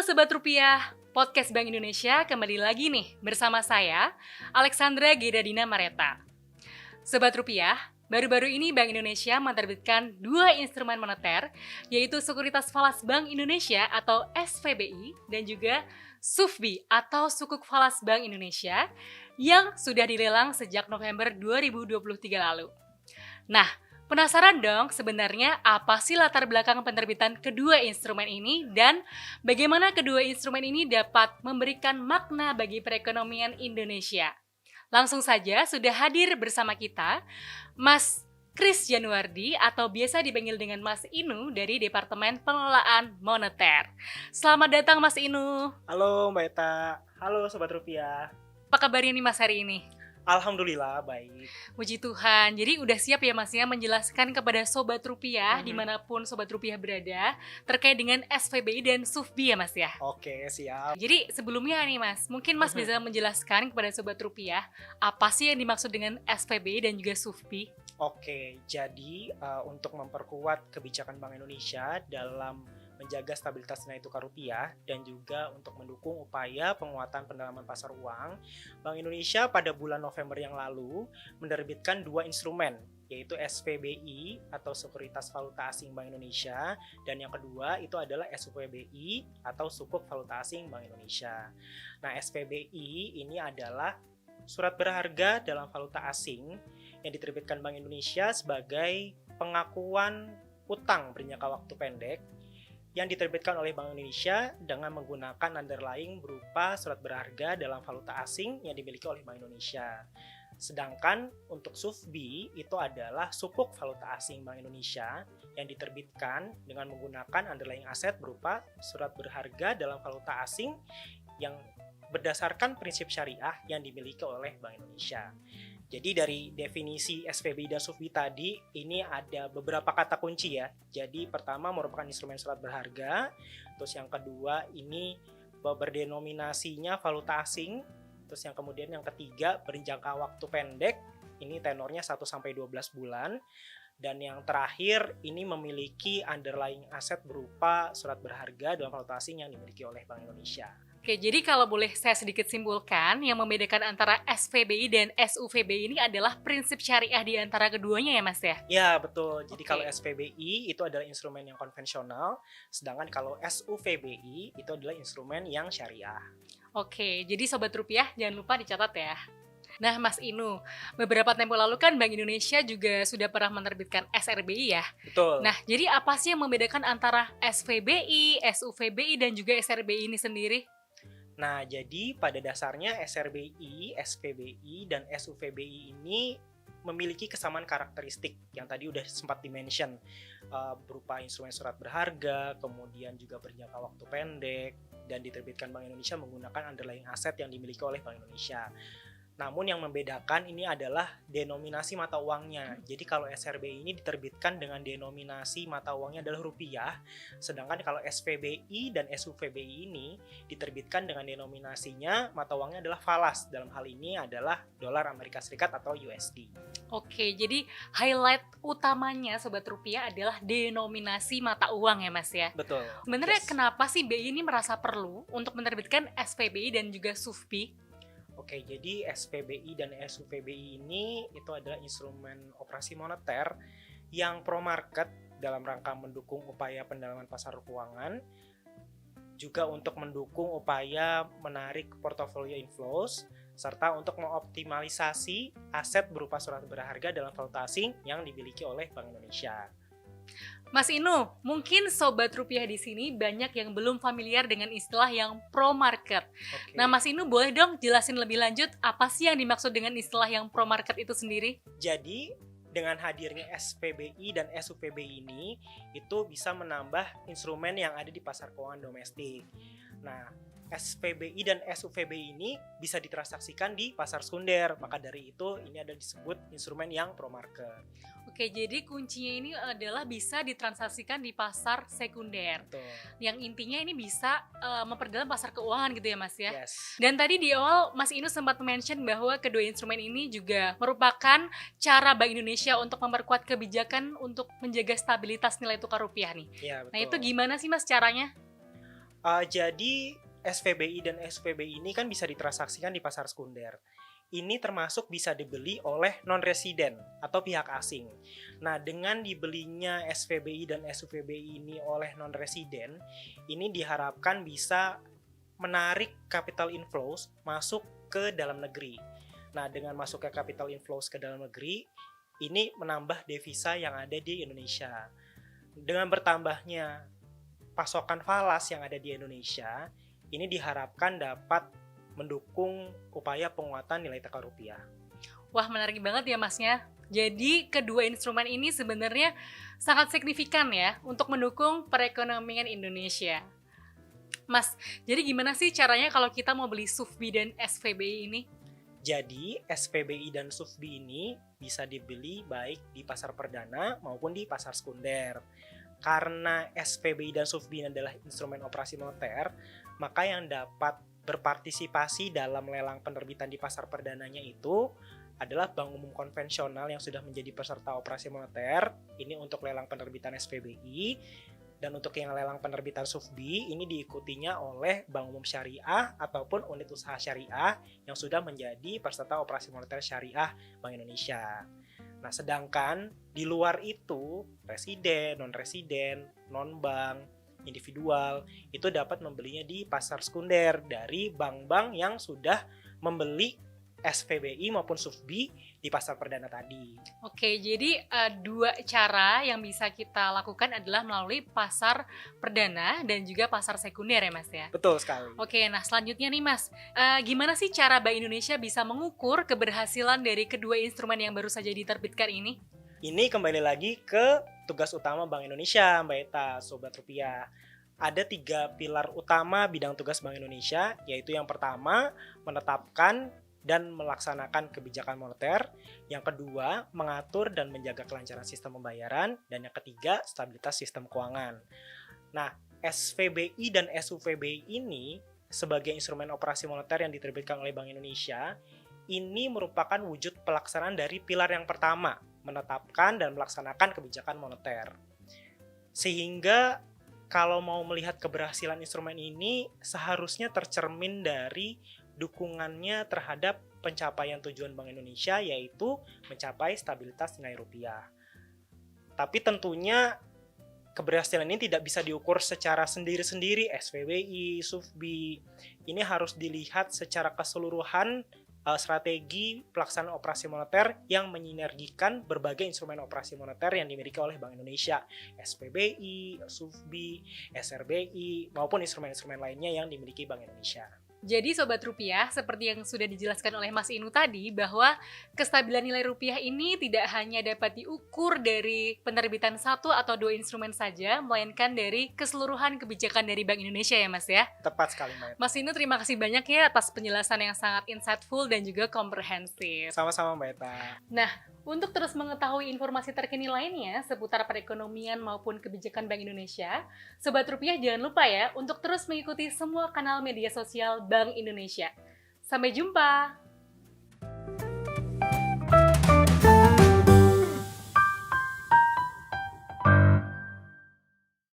Sobat Rupiah, Podcast Bank Indonesia kembali lagi nih bersama saya, Alexandra Gedadina Mareta. Sobat Rupiah, baru-baru ini Bank Indonesia menerbitkan 2 instrumen moneter, yaitu Sekuritas Falas Bank Indonesia atau SVBI dan juga SUFBI atau Sukuk Falas Bank Indonesia yang sudah dilelang sejak November 2023 lalu. Nah, penasaran dong sebenarnya apa sih latar belakang penerbitan kedua instrumen ini dan bagaimana kedua instrumen ini dapat memberikan makna bagi perekonomian Indonesia? Langsung saja sudah hadir bersama kita Mas Kris Januardi atau biasa dipanggil dengan Mas Inu dari Departemen Pengelolaan Moneter. Selamat datang Mas Inu. Halo Mbak Eta, halo Sobat Rupiah. Apa kabarnya nih Mas hari ini? Alhamdulillah baik. Puji Tuhan, jadi udah siap ya Mas ya menjelaskan kepada Sobat Rupiah dimanapun Sobat Rupiah berada terkait dengan SVBI dan SUFBI ya Mas ya? Oke, siap. Jadi sebelumnya nih Mas, mungkin Mas bisa menjelaskan kepada Sobat Rupiah apa sih yang dimaksud dengan SVBI dan juga SUFBI? Oke, jadi untuk memperkuat kebijakan Bank Indonesia dalam menjaga stabilitas nilai tukar rupiah dan juga untuk mendukung upaya penguatan pendalaman pasar uang, Bank Indonesia pada bulan November yang lalu menerbitkan 2 instrumen, yaitu SVBI atau Sekuritas Valuta Asing Bank Indonesia, dan yang kedua itu adalah SUVBI atau Sukuk Valuta Asing Bank Indonesia. Nah, SVBI ini adalah surat berharga dalam valuta asing yang diterbitkan Bank Indonesia sebagai pengakuan utang berjangka waktu pendek yang diterbitkan oleh Bank Indonesia dengan menggunakan underlying berupa surat berharga dalam valuta asing yang dimiliki oleh Bank Indonesia. Sedangkan untuk SUFBI itu adalah sukuk valuta asing Bank Indonesia yang diterbitkan dengan menggunakan underlying aset berupa surat berharga dalam valuta asing yang berdasarkan prinsip syariah yang dimiliki oleh Bank Indonesia. Jadi dari definisi SVBI dan SUFBI tadi, ini ada beberapa kata kunci ya. Jadi pertama merupakan instrumen surat berharga, terus yang kedua ini berdenominasinya valuta asing, terus yang kemudian yang ketiga berjangka waktu pendek, ini tenornya 1-12 bulan, dan yang terakhir ini memiliki underlying aset berupa surat berharga dalam valuta asing yang dimiliki oleh Bank Indonesia. Oke, jadi kalau boleh saya sedikit simpulkan, yang membedakan antara SVBI dan SUVBI ini adalah prinsip syariah di antara keduanya ya Mas ya? Ya, betul. Jadi kalau SVBI itu adalah instrumen yang konvensional, sedangkan kalau SUVBI itu adalah instrumen yang syariah. Oke, jadi Sobat Rupiah jangan lupa dicatat ya. Nah Mas Inu, beberapa tempo lalu kan Bank Indonesia juga sudah pernah menerbitkan SRBI ya? Betul. Nah, jadi apa sih yang membedakan antara SVBI, SUVBI, dan juga SRBI ini sendiri? Nah, jadi pada dasarnya SRBI, SVBI, dan SUVBI ini memiliki kesamaan karakteristik yang tadi udah sempat dimention, berupa instrumen surat berharga, kemudian juga berjangka waktu pendek, dan diterbitkan Bank Indonesia menggunakan underlying aset yang dimiliki oleh Bank Indonesia. Namun yang membedakan ini adalah denominasi mata uangnya. Jadi kalau SRBI ini diterbitkan dengan denominasi mata uangnya adalah rupiah, sedangkan kalau SVBI dan SUVBI ini diterbitkan dengan denominasinya mata uangnya adalah falas. Dalam hal ini adalah dolar Amerika Serikat atau USD. Oke, jadi highlight utamanya Sobat Rupiah adalah denominasi mata uang ya Mas ya? Betul. Sebenarnya kenapa sih BI ini merasa perlu untuk menerbitkan SVBI dan juga SUFBI? Oke, jadi SVBI dan SUVBI ini itu adalah instrumen operasi moneter yang pro market dalam rangka mendukung upaya pendalaman pasar keuangan, juga untuk mendukung upaya menarik portofolio inflows, serta untuk mengoptimalisasi aset berupa surat berharga dalam valuta asing yang dimiliki oleh Bank Indonesia. Mas Inu, mungkin Sobat Rupiah di sini banyak yang belum familiar dengan istilah yang pro market. Oke. Nah Mas Inu boleh dong jelasin lebih lanjut apa sih yang dimaksud dengan istilah yang pro market itu sendiri? Jadi dengan hadirnya SVBI dan SUVBI ini itu bisa menambah instrumen yang ada di pasar keuangan domestik. Nah, SVBI dan SUVBI ini bisa ditransaksikan di pasar sekunder, maka dari itu ini ada disebut instrumen yang pro market. Oke, jadi kuncinya ini adalah bisa ditransaksikan di pasar sekunder. Betul. Yang intinya ini bisa memperdalam pasar keuangan gitu ya Mas ya. Yes. Dan tadi di awal Mas Inu sempat mention bahwa kedua instrumen ini juga merupakan cara Bank Indonesia untuk memperkuat kebijakan untuk menjaga stabilitas nilai tukar rupiah nih. Ya, betul. Nah itu gimana sih Mas caranya? Jadi SVBI dan SVBI ini kan bisa ditransaksikan di pasar sekunder. Ini termasuk bisa dibeli oleh non-residen atau pihak asing. Nah, dengan dibelinya SVBI dan SVBI ini oleh non-residen, ini diharapkan bisa menarik capital inflows masuk ke dalam negeri. Nah, dengan masuknya capital inflows ke dalam negeri, ini menambah devisa yang ada di Indonesia. Dengan bertambahnya pasokan falas yang ada di Indonesia, ini diharapkan dapat mendukung upaya penguatan nilai tukar rupiah. Wah, menarik banget ya Masnya. Jadi kedua instrumen ini sebenarnya sangat signifikan ya untuk mendukung perekonomian Indonesia. Mas, jadi gimana sih caranya kalau kita mau beli SUFBI dan SVBI ini? Jadi SVBI dan SUFBI ini bisa dibeli baik di pasar perdana maupun di pasar sekunder. Karena SVBI dan SUFBI adalah instrumen operasi moneter, maka yang dapat berpartisipasi dalam lelang penerbitan di pasar perdananya itu adalah bank umum konvensional yang sudah menjadi peserta operasi moneter. Ini untuk lelang penerbitan SVBI, dan untuk yang lelang penerbitan SUFBI ini diikutinya oleh bank umum syariah ataupun unit usaha syariah yang sudah menjadi peserta operasi moneter syariah Bank Indonesia. Nah, sedangkan di luar itu residen, non-residen, non-bank, individual itu dapat membelinya di pasar sekunder dari bank-bank yang sudah membeli SVBI maupun SUFBI di pasar perdana tadi. Oke, jadi dua cara yang bisa kita lakukan adalah melalui pasar perdana dan juga pasar sekunder ya Mas ya? Betul sekali. Oke, nah selanjutnya nih Mas, gimana sih cara Bank Indonesia bisa mengukur keberhasilan dari kedua instrumen yang baru saja diterbitkan ini? Ini kembali lagi ke tugas utama Bank Indonesia, Mbak Eta, Sobat Rupiah. Ada 3 pilar utama bidang tugas Bank Indonesia, yaitu yang pertama, menetapkan dan melaksanakan kebijakan moneter. Yang kedua, mengatur dan menjaga kelancaran sistem pembayaran. Dan yang ketiga, stabilitas sistem keuangan. Nah, SVBI dan SUVBI ini sebagai instrumen operasi moneter yang diterbitkan oleh Bank Indonesia, ini merupakan wujud pelaksanaan dari pilar yang pertama, menetapkan dan melaksanakan kebijakan moneter. Sehingga kalau mau melihat keberhasilan instrumen ini, seharusnya tercermin dari dukungannya terhadap pencapaian tujuan Bank Indonesia, yaitu mencapai stabilitas nilai rupiah. Tapi tentunya keberhasilan ini tidak bisa diukur secara sendiri-sendiri, SVBI, SUFBI. Ini harus dilihat secara keseluruhan strategi pelaksanaan operasi moneter yang menyinergikan berbagai instrumen operasi moneter yang dimiliki oleh Bank Indonesia, SPBI, SUFBI, SRBI, maupun instrumen-instrumen lainnya yang dimiliki Bank Indonesia. Jadi Sobat Rupiah, seperti yang sudah dijelaskan oleh Mas Inu tadi, bahwa kestabilan nilai rupiah ini tidak hanya dapat diukur dari penerbitan satu atau dua instrumen saja, melainkan dari keseluruhan kebijakan dari Bank Indonesia ya Mas ya? Tepat sekali, Mbak. Mas Inu, terima kasih banyak ya atas penjelasan yang sangat insightful dan juga komprehensif. Sama-sama, Mbak Eta. Nah, untuk terus mengetahui informasi terkini lainnya seputar perekonomian maupun kebijakan Bank Indonesia, Sobat Rupiah jangan lupa ya untuk terus mengikuti semua kanal media sosial Bank Indonesia. Sampai jumpa!